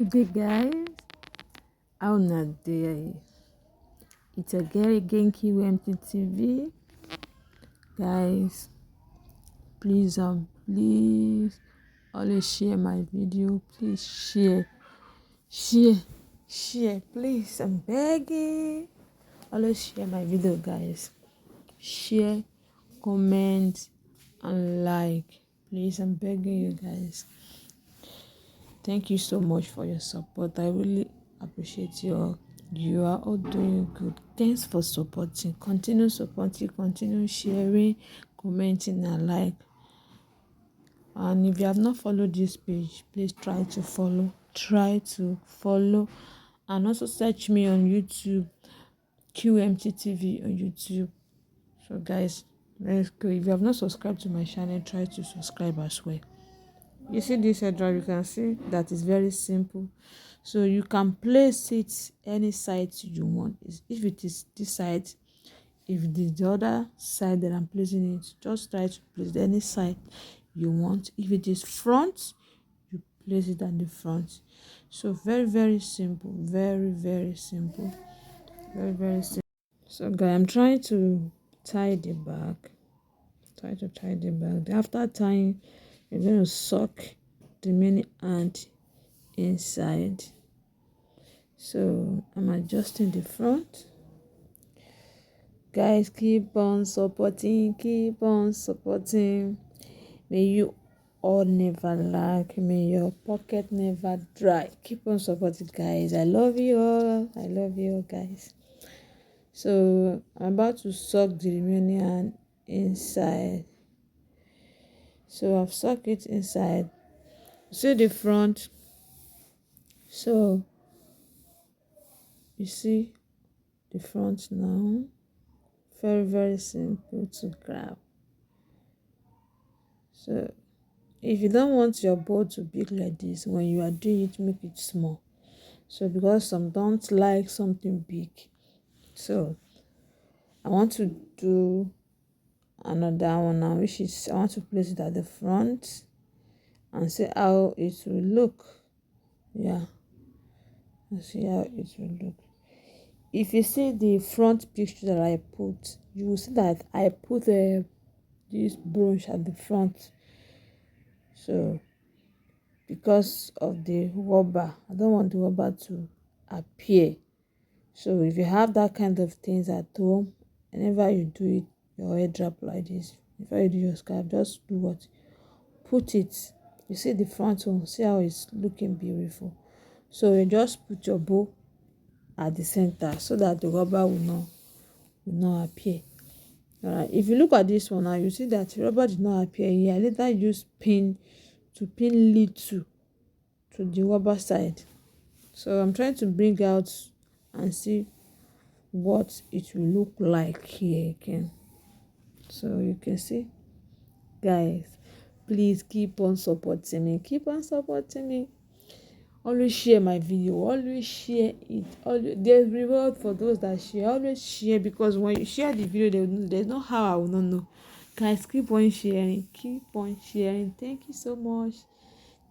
Good day, guys. How na day? It's a girl again, KWMT TV. Guys, please always share my video. Please share. Please, I'm begging. Always share my video, guys. Share, comment, and like. Please, I'm begging you guys. Thank you so much for your support. I really appreciate you all. You are all doing good. Thanks for supporting. Continue supporting, continue sharing, commenting, and like. And if you have not followed this page, please try to follow. And also search me on YouTube, QMTTV on YouTube. So guys, let's go. If you have not subscribed to my channel, try to subscribe as well. You see this headwrap, you can see that is very simple. So you can place it any side you want. If it is this side, if it is the other side that I'm placing it, just try to place any side you want. If it is front, you place it at the front. So very simple, very simple, very simple. So guys, I'm trying to tie the back. After tying, you're going to suck the mini hand inside. So I'm adjusting the front. Guys, keep on supporting. May you all never lack. May your pocket never dry. Keep on supporting, guys. I love you all, guys. So I'm about to suck the remaining hand inside. So I've sucked it inside. See the front. So you see the front now. Very simple to grab. So if you don't want your bowl to be like this, when you are doing it, make it small. So because some don't like something big, so I want to do another one now, which is I want to place it at the front and see how it will look. Yeah, and see how it will look. If you see the front picture that I put, you will see that I put this brooch at the front. So because of the rubber, I don't want the rubber to appear. So if you have that kind of things at home, whenever you do it, your head drop like this, before you do your scalp, just do what? Put it. You see the front one, see how it's looking beautiful. So you just put your bow at the center so that the rubber will not appear. Alright, if you look at this one now, you see that the rubber did not appear here. I later use pin to pin lead to the rubber side. So I'm trying to bring out and see what it will look like here again. So you can see, guys, please keep on supporting me. Always share my video. Always share it. There's reward for those that share. Always share, because when you share the video, there's no how I will not know. Guys, keep on sharing. Thank you so much.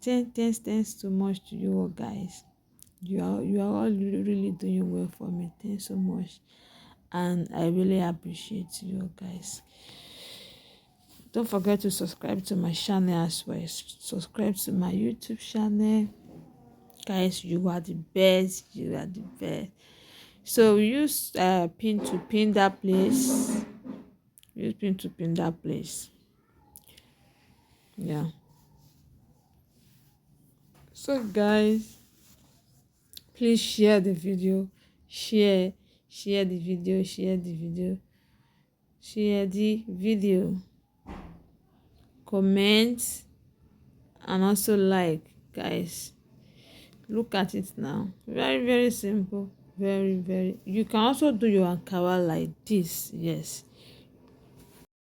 Thanks so much to you all, guys. You are all really doing well for me. Thanks so much, and I really appreciate you all, guys. Don't forget to subscribe to my channel as well. Subscribe to my YouTube channel. Guys, you are the best. So use pin to pin that place. Yeah. So guys, please share the video. Share the video. Comment and also like, guys. Look at it now. Very simple. Very. You can also do your ankara like this. Yes,